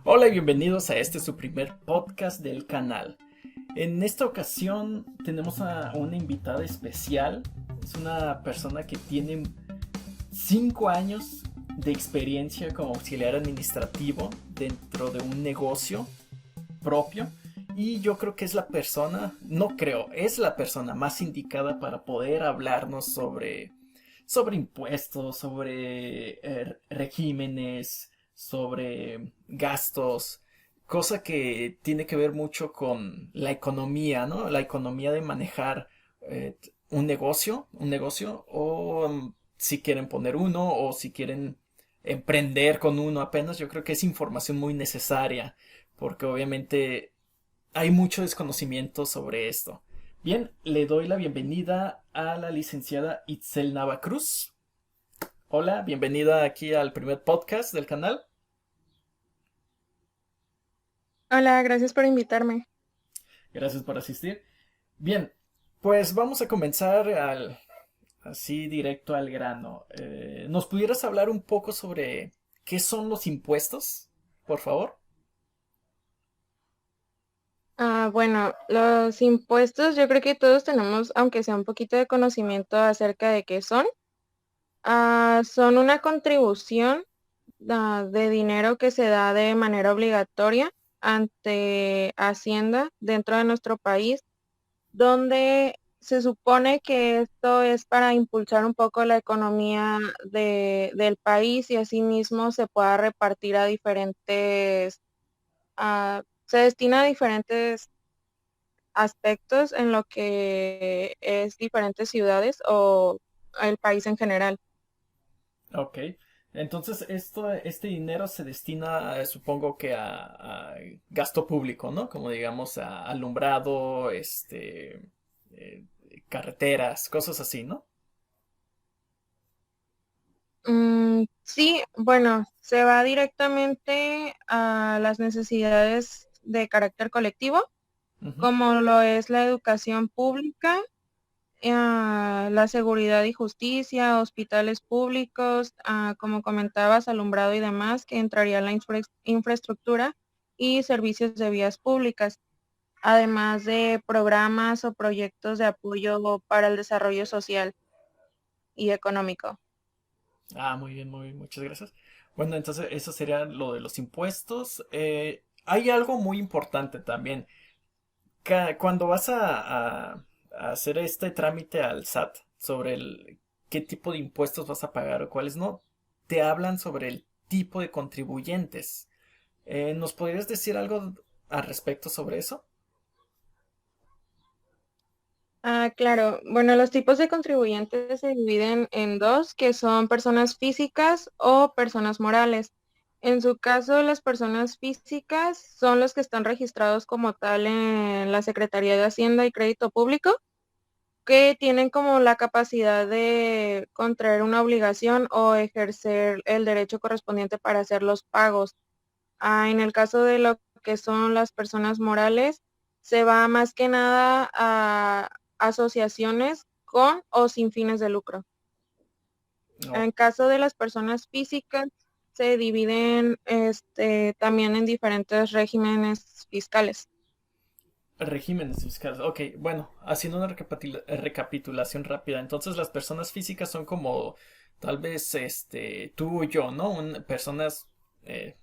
Hola y bienvenidos a este su primer podcast del canal. En esta ocasión tenemos a una invitada especial. Es una persona que tiene 5 años de experiencia como auxiliar administrativo dentro de un negocio propio. Y yo creo que es la persona, no creo, es la persona más indicada para poder hablarnos sobre impuestos, sobre regímenes, sobre gastos, cosa que tiene que ver mucho con la economía, ¿no? La economía de manejar un negocio, o si quieren poner uno, o si quieren emprender con uno apenas, yo creo que es información muy necesaria, porque obviamente hay mucho desconocimiento sobre esto. Bien, le doy la bienvenida a la licenciada Itzel Navacruz. Hola, bienvenida aquí al primer podcast del canal. Hola, gracias por invitarme. Gracias por asistir. Bien, pues vamos a comenzar así directo al grano. ¿Nos pudieras hablar un poco sobre qué son los impuestos, por favor? Bueno, los impuestos, yo creo que todos tenemos, aunque sea un poquito de conocimiento acerca de qué son. Son una contribución de dinero que se da de manera obligatoria ante Hacienda dentro de nuestro país, donde se supone que esto es para impulsar un poco la economía del país y asimismo se pueda repartir a se destina a diferentes aspectos en lo que es diferentes ciudades o el país en general. Ok. Entonces, este dinero se destina, supongo que a gasto público, ¿no? Como digamos a alumbrado, eh, carreteras, cosas así, ¿no? Sí, bueno, se va directamente a las necesidades de carácter colectivo, Ujú. como lo es la educación pública, la seguridad y justicia, hospitales públicos, como comentabas, alumbrado y demás, que entraría en la infraestructura y servicios de vías públicas, además de programas o proyectos de apoyo para el desarrollo social y económico. Muy bien, muchas gracias. Bueno, entonces eso sería lo de los impuestos. Hay algo muy importante también. Cuando vas a hacer este trámite al SAT sobre qué tipo de impuestos vas a pagar o cuáles no, te hablan sobre el tipo de contribuyentes. ¿Nos podrías decir algo al respecto sobre eso? Claro. Bueno, los tipos de contribuyentes se dividen en dos, que son personas físicas o personas morales. En su caso, las personas físicas son los que están registrados como tal en la Secretaría de Hacienda y Crédito Público, que tienen como la capacidad de contraer una obligación o ejercer el derecho correspondiente para hacer los pagos. En el caso de lo que son las personas morales, se va más que nada a asociaciones con o sin fines de lucro. No. En caso de las personas físicas, se dividen también en diferentes regímenes fiscales. Regímenes fiscales. Ok, bueno, haciendo una recapitulación rápida. Entonces, las personas físicas son como tal vez tú y yo, ¿no? Personas,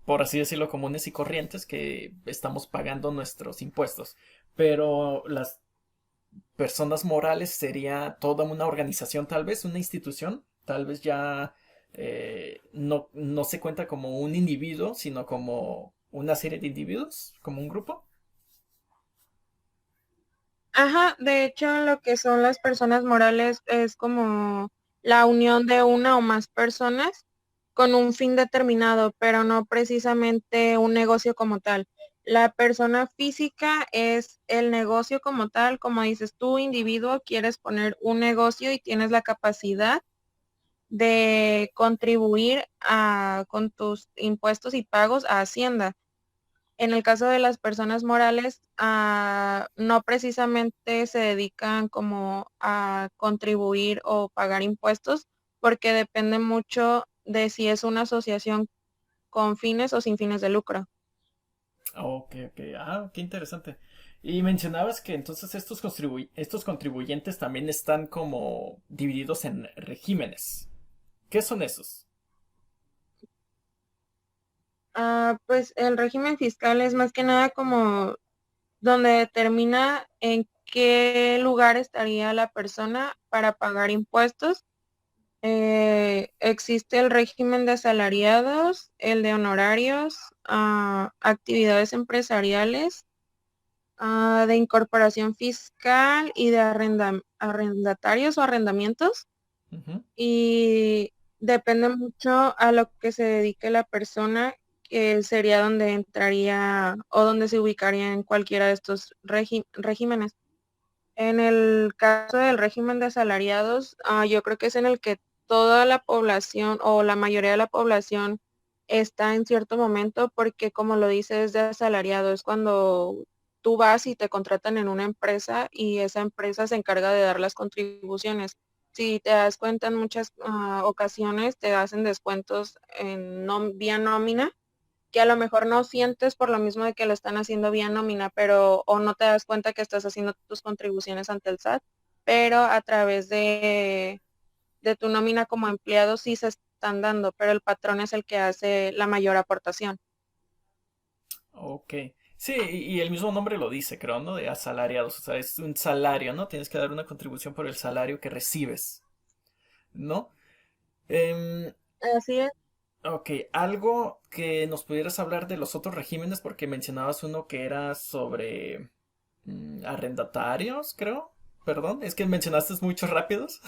por así decirlo, comunes y corrientes que estamos pagando nuestros impuestos. Pero las personas morales sería toda una organización, tal vez, una institución. Tal vez ya no se cuenta como un individuo, sino como una serie de individuos, como un grupo. Ajá, de hecho, lo que son las personas morales es como la unión de una o más personas con un fin determinado, pero no precisamente un negocio como tal. La persona física es el negocio como tal, como dices tú, individuo, quieres poner un negocio y tienes la capacidad de contribuir con tus impuestos y pagos a Hacienda. En el caso de las personas morales, no precisamente se dedican como a contribuir o pagar impuestos, porque depende mucho de si es una asociación con fines o sin fines de lucro. Ok, ok. Ah, qué interesante. Y mencionabas que entonces estos contribuyentes también están como divididos en regímenes. ¿Qué son esos? Pues el régimen fiscal es más que nada como donde determina en qué lugar estaría la persona para pagar impuestos. Existe el régimen de asalariados, el de honorarios, actividades empresariales, de incorporación fiscal y de arrendatarios o arrendamientos. Ujú. Y depende mucho a lo que se dedique la persona, que sería donde entraría o donde se ubicaría en cualquiera de estos regímenes. En el caso del régimen de asalariados, yo creo que es en el que toda la población o la mayoría de la población está en cierto momento, porque como lo dice, es de asalariado, es cuando tú vas y te contratan en una empresa y esa empresa se encarga de dar las contribuciones. Si te das cuenta, en muchas ocasiones te hacen descuentos en vía nómina, que a lo mejor no sientes por lo mismo de que lo están haciendo vía nómina, pero o no te das cuenta que estás haciendo tus contribuciones ante el SAT, pero a través de tu nómina como empleado sí se están dando, pero el patrón es el que hace la mayor aportación. Ok. Sí, y el mismo nombre lo dice, creo, ¿no? De asalariados. O sea, es un salario, ¿no? Tienes que dar una contribución por el salario que recibes, ¿no? Em, Así es. ok, algo que nos pudieras hablar de los otros regímenes, porque mencionabas uno que era sobre arrendatarios, creo. Perdón, es que mencionaste muchos rápidos.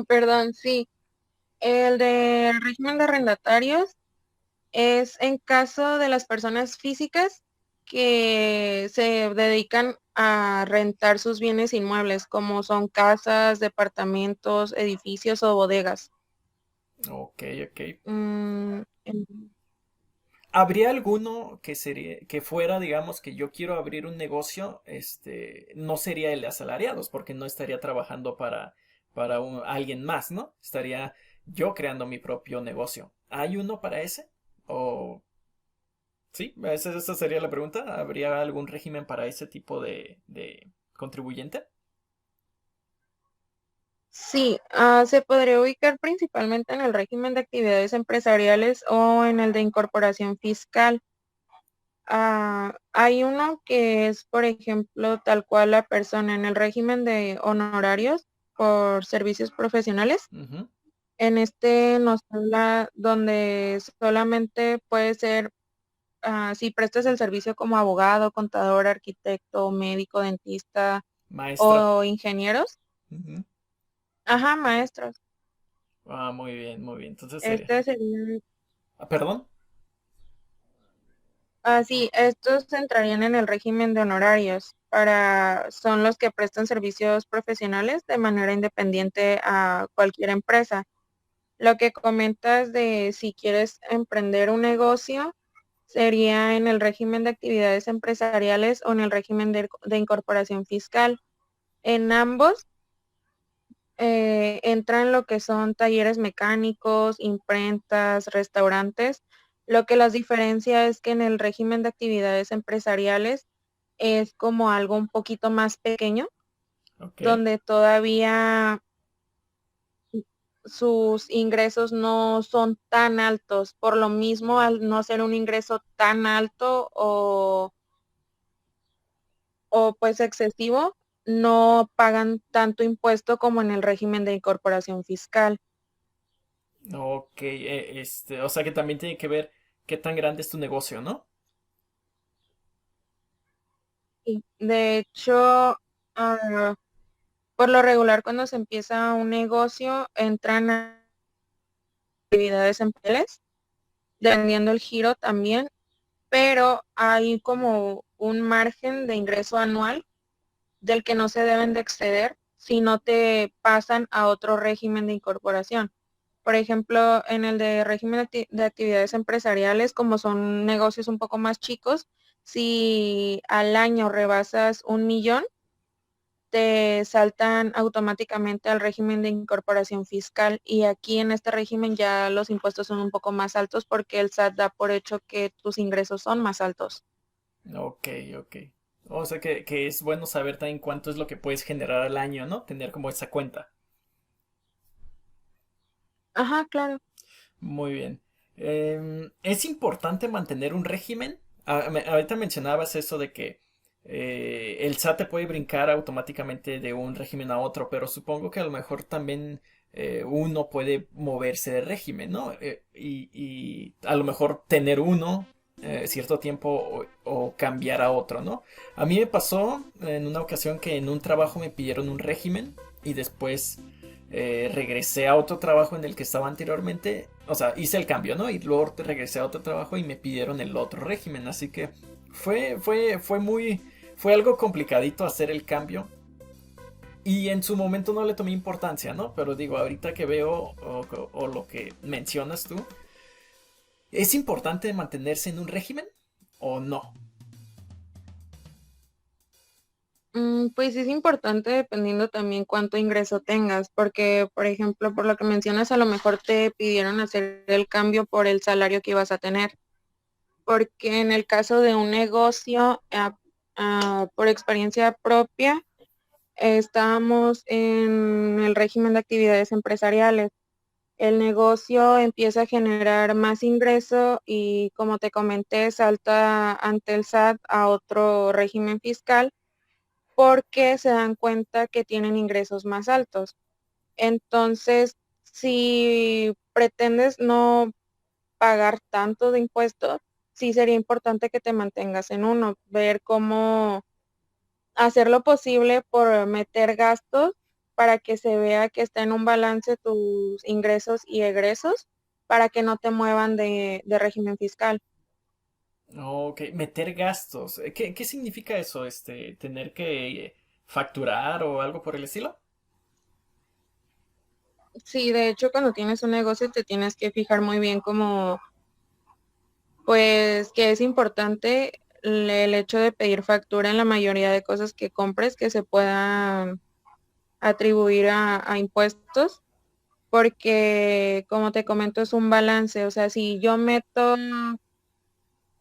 Perdón, sí. El de régimen de arrendatarios es en caso de las personas físicas que se dedican a rentar sus bienes inmuebles, como son casas, departamentos, edificios o bodegas. Ok, ok. Mm, ¿Habría alguno que fuera, digamos, que yo quiero abrir un negocio, no sería el de asalariados, porque no estaría trabajando para alguien más, ¿no? Estaría yo creando mi propio negocio. ¿Hay uno para ese? ¿O sí? Esa sería la pregunta. ¿Habría algún régimen para ese tipo de contribuyente? sí, se podría ubicar principalmente en el régimen de actividades empresariales o en el de incorporación fiscal. Hay uno que es, por ejemplo, tal cual la persona en el régimen de honorarios por servicios profesionales. Ujú. En este nos habla donde solamente puede ser, si prestas el servicio como abogado, contador, arquitecto, médico, dentista Maestro. o ingenieros. Ujú. Ajá, maestros. Ah, muy bien, muy bien. Entonces sería. Este sería, Ah, ¿perdón? sí, estos entrarían en el régimen de honorarios. Son los que prestan servicios profesionales de manera independiente a cualquier empresa. Lo que comentas de si quieres emprender un negocio sería en el régimen de actividades empresariales o en el régimen de incorporación fiscal. En ambos entran lo que son talleres mecánicos, imprentas, restaurantes. Lo que las diferencia es que en el régimen de actividades empresariales es como algo un poquito más pequeño, Ok. donde todavía sus ingresos no son tan altos. Por lo mismo, al no ser un ingreso tan alto o pues excesivo, no pagan tanto impuesto como en el régimen de incorporación fiscal. Ok, o sea que también tiene que ver qué tan grande es tu negocio, ¿no? Sí. De hecho, ah, por lo regular, cuando se empieza un negocio, entran a actividades empresariales, dependiendo el giro también, pero hay como un margen de ingreso anual del que no se deben de exceder si no te pasan a otro régimen de incorporación. Por ejemplo, en el de régimen de actividades empresariales, como son negocios un poco más chicos, si al año rebasas 1 millón, te saltan automáticamente al régimen de incorporación fiscal y aquí en este régimen ya los impuestos son un poco más altos porque el SAT da por hecho que tus ingresos son más altos. Ok, ok. O sea que es bueno saber también cuánto es lo que puedes generar al año, ¿no? Tener como esa cuenta. Ajá, claro. Muy bien. ¿Es importante mantener un régimen? Ahorita mencionabas eso de que el SAT te puede brincar automáticamente de un régimen a otro, pero supongo que a lo mejor también uno puede moverse de régimen, ¿no? Y a lo mejor tener uno cierto tiempo o cambiar a otro, ¿no? A mí me pasó en una ocasión que en un trabajo me pidieron un régimen y después regresé a otro trabajo en el que estaba anteriormente, o sea, hice el cambio, ¿no? Y luego regresé a otro trabajo y me pidieron el otro régimen, así que fue algo complicadito hacer el cambio. Y en su momento no le tomé importancia, ¿no? Pero digo, ahorita que veo o lo que mencionas tú, ¿es importante mantenerse en un régimen o no? Pues es importante dependiendo también cuánto ingreso tengas, porque, por ejemplo, por lo que mencionas, a lo mejor te pidieron hacer el cambio por el salario que ibas a tener, porque en el caso de un negocio, por experiencia propia, estábamos en el régimen de actividades empresariales. El negocio empieza a generar más ingreso y, como te comenté, salta ante el SAT a otro régimen fiscal porque se dan cuenta que tienen ingresos más altos. Entonces, si pretendes no pagar tanto de impuestos, sí sería importante que te mantengas en uno, ver cómo hacer lo posible por meter gastos para que se vea que está en un balance tus ingresos y egresos para que no te muevan de régimen fiscal. Ok, meter gastos. ¿Qué significa eso? Tener que facturar o algo por el estilo. Sí, de hecho, cuando tienes un negocio te tienes que fijar muy bien como, pues, que es importante el hecho de pedir factura en la mayoría de cosas que compres que se puedan atribuir a impuestos, porque, como te comento, es un balance. O sea, si yo meto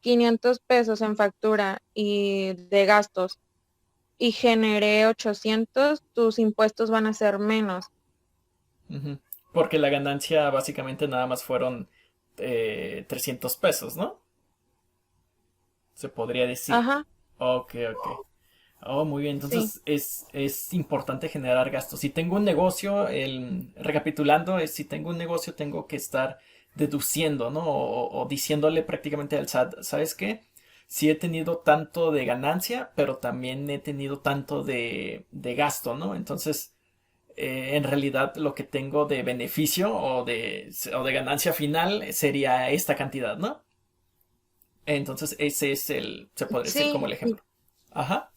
500 pesos en factura y de gastos y generé 800, tus impuestos van a ser menos. Ujú. Porque la ganancia básicamente nada más fueron 300 pesos, ¿no? Se podría decir. Ajá, Ok, ok. Oh, muy bien. sí. Entonces es importante generar gastos. Si tengo un negocio, recapitulando, si tengo un negocio tengo que estar deduciendo, ¿no? O diciéndole prácticamente al SAT, ¿sabes qué? Sí he tenido tanto de ganancia, pero también he tenido tanto de gasto, ¿no? Entonces, en realidad lo que tengo de beneficio o de ganancia final sería esta cantidad, ¿no? Entonces ese es se podría decir como Sí, el ejemplo. Ajá.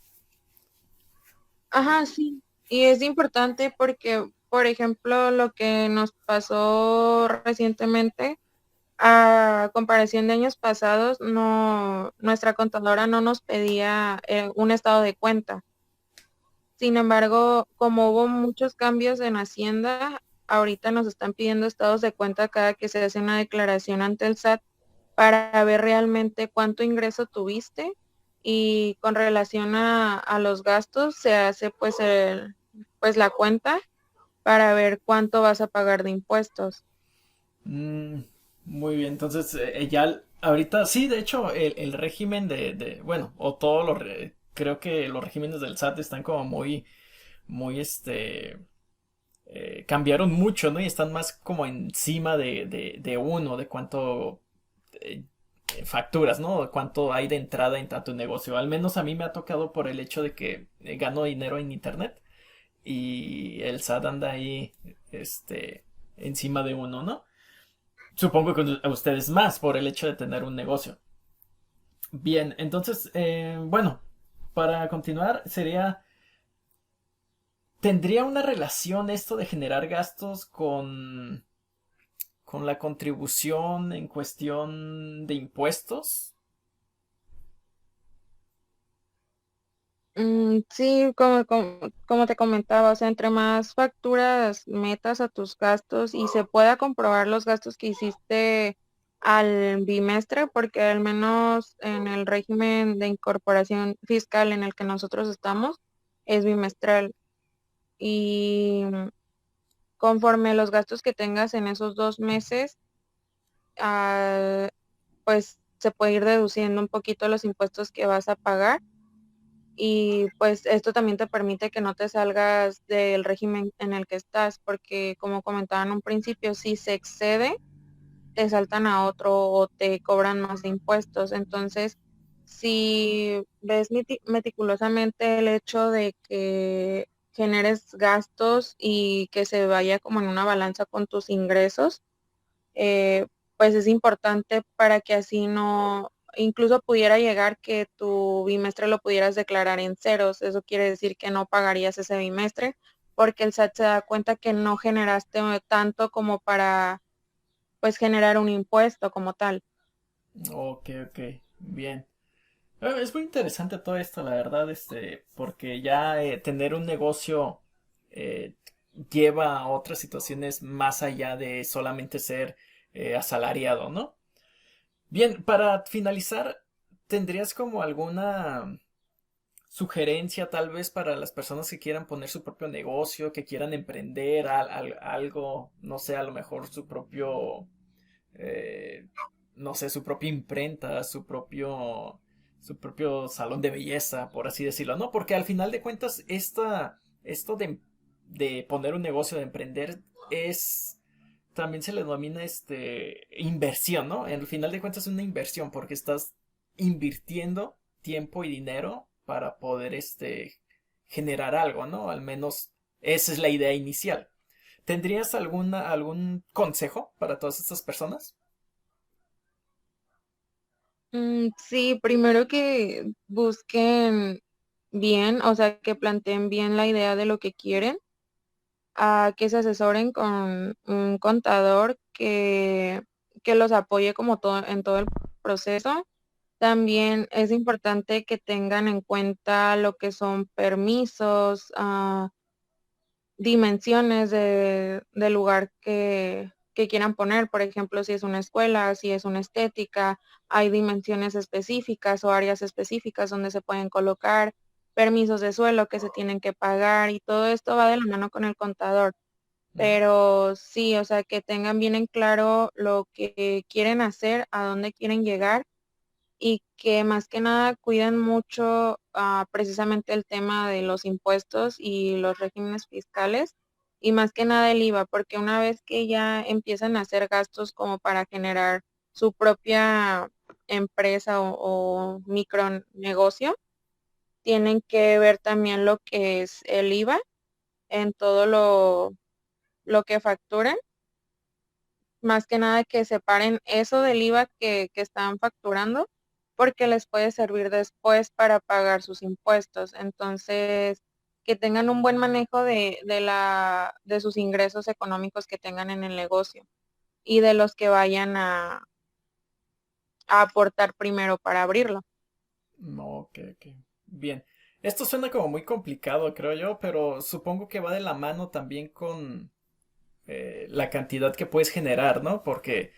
ajá, sí. Y es importante porque, por ejemplo, lo que nos pasó recientemente, a comparación de años pasados, no, nuestra contadora no nos pedía un estado de cuenta. Sin embargo, como hubo muchos cambios en Hacienda, ahorita nos están pidiendo estados de cuenta cada que se hace una declaración ante el SAT para ver realmente cuánto ingreso tuviste y con relación a los gastos se hace pues la cuenta para ver cuánto vas a pagar de impuestos. Mm, muy bien, entonces ya ahorita sí, de hecho el régimen bueno, o todos creo que los regímenes del SAT están como muy cambiaron mucho, ¿no? Y están más como encima de uno, de cuánto eh, facturas, ¿no? De cuánto hay de entrada en tu negocio. Al menos a mí me ha tocado por el hecho de que gano dinero en internet y el SAT anda ahí, encima de uno, ¿no? Supongo que a ustedes más por el hecho de tener un negocio. Bien, entonces, bueno, para continuar, ¿tendría una relación esto de generar gastos con la contribución en cuestión de impuestos? Sí, como te comentaba, o sea, entre más facturas metas a tus gastos y se pueda comprobar los gastos que hiciste al bimestre, porque al menos en el régimen de incorporación fiscal en el que nosotros estamos es bimestral y conforme los gastos que tengas en esos 2 meses, pues se puede ir deduciendo un poquito los impuestos que vas a pagar y pues esto también te permite que no te salgas del régimen en el que estás, porque como comentaba en un principio, si se excede, te saltan a otro o te cobran más de impuestos. Entonces, si ves meticulosamente el hecho de que generes gastos y que se vaya como en una balanza con tus ingresos, eh, pues es importante para que así no, incluso pudiera llegar que tu bimestre lo pudieras declarar en ceros. Eso quiere decir que no pagarías ese bimestre porque el SAT se da cuenta que no generaste tanto como para pues generar un impuesto como tal. Ok, ok, bien. Es muy interesante todo esto, la verdad, porque ya tener un negocio eh, lleva a otras situaciones más allá de solamente ser asalariado, ¿no? Bien, para finalizar, ¿tendrías como alguna sugerencia tal vez para las personas que quieran poner su propio negocio, que quieran emprender algo, no sé, a lo mejor su propio eh, no sé, su propia imprenta, su propio salón de belleza, por así decirlo, ¿no? Porque al final de cuentas, esto de poner un negocio, de emprender, también se le denomina inversión, ¿no? Al final de cuentas es una inversión porque estás invirtiendo tiempo y dinero para poder, generar algo, ¿no? Al menos esa es la idea inicial. ¿Tendrías algún consejo para todas estas personas? Sí, primero que busquen bien, o sea, que planteen bien la idea de lo que quieren, a que se asesoren con un contador que los apoye como todo en todo el proceso. También es importante que tengan en cuenta lo que son permisos, dimensiones del lugar que quieran poner. Por ejemplo, si es una escuela, si es una estética, hay dimensiones específicas o áreas específicas donde se pueden colocar permisos de suelo que se tienen que pagar y todo esto va de la mano con el contador. Mm. Pero sí, o sea, que tengan bien en claro lo que quieren hacer, a dónde quieren llegar y que más que nada cuiden mucho precisamente el tema de los impuestos y los regímenes fiscales y más que nada el IVA, porque una vez que ya empiezan a hacer gastos como para generar su propia empresa o micronegocio, tienen que ver también lo que es el IVA en todo lo que facturen, más que nada que separen eso del IVA que están facturando, porque les puede servir después para pagar sus impuestos. Entonces, que tengan un buen manejo de sus ingresos económicos que tengan en el negocio y de los que vayan a aportar primero para abrirlo. No, ok, ok. Bien. Esto suena como muy complicado, creo yo, pero supongo que va de la mano también con la cantidad que puedes generar, ¿no? Porque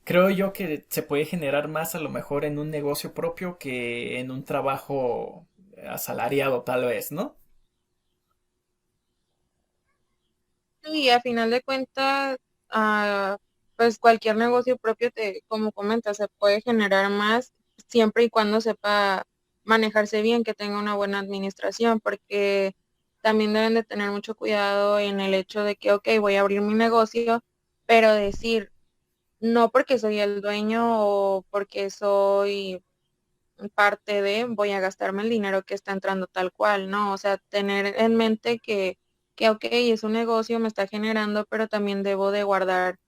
creo yo que se puede generar más a lo mejor en un negocio propio que en un trabajo asalariado, tal vez, ¿no? Y a final de cuentas, ah, pues cualquier negocio propio, como comentas, se puede generar más siempre y cuando sepa manejarse bien, que tenga una buena administración, porque también deben de tener mucho cuidado en el hecho de que, ok, voy a abrir mi negocio, pero decir, no porque soy el dueño o porque soy parte de, voy a gastarme el dinero que está entrando tal cual, ¿no? O sea, tener en mente que ok, es un negocio, me está generando, pero también debo de guardar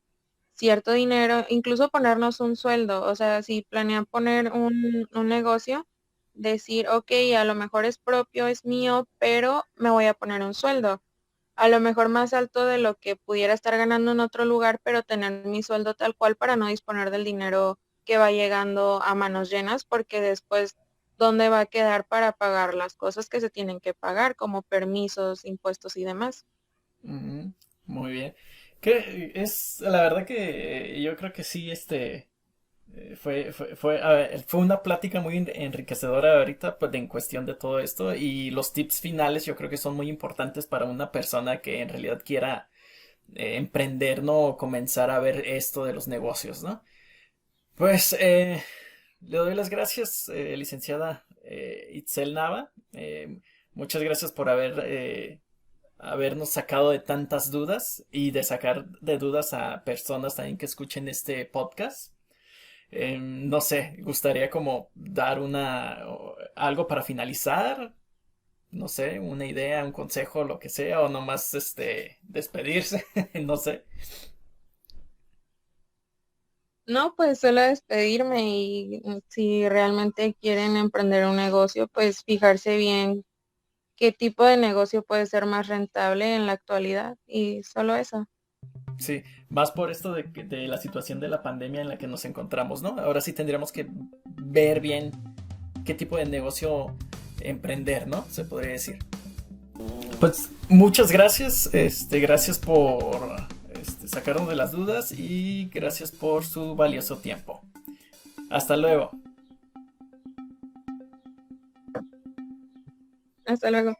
cierto dinero, incluso ponernos un sueldo, o sea, si planean poner un negocio, decir, ok, a lo mejor es propio, es mío, pero me voy a poner un sueldo. A lo mejor más alto de lo que pudiera estar ganando en otro lugar, pero tener mi sueldo tal cual para no disponer del dinero que va llegando a manos llenas, porque después dónde va a quedar para pagar las cosas que se tienen que pagar, como permisos, impuestos y demás. Ujú, muy bien. Que es, la verdad que yo creo que sí, a ver, fue una plática muy enriquecedora ahorita, pues, en cuestión de todo esto y los tips finales yo creo que son muy importantes para una persona que en realidad quiera emprender, ¿no? O comenzar a ver esto de los negocios, ¿no? Pues le doy las gracias, licenciada Itzel Nava. Muchas gracias por habernos sacado de tantas dudas y de sacar de dudas a personas también que escuchen este podcast. No sé, gustaría como dar algo para finalizar, no sé, una idea, un consejo, lo que sea, o nomás despedirse, no sé. No, pues solo despedirme y si realmente quieren emprender un negocio, pues fijarse bien qué tipo de negocio puede ser más rentable en la actualidad y solo eso. Sí, más por esto de la situación de la pandemia en la que nos encontramos, ¿no? Ahora sí tendríamos que ver bien qué tipo de negocio emprender, ¿no? Se podría decir. Pues muchas gracias, gracias por sacarnos de las dudas y gracias por su valioso tiempo. Hasta luego. Hasta luego.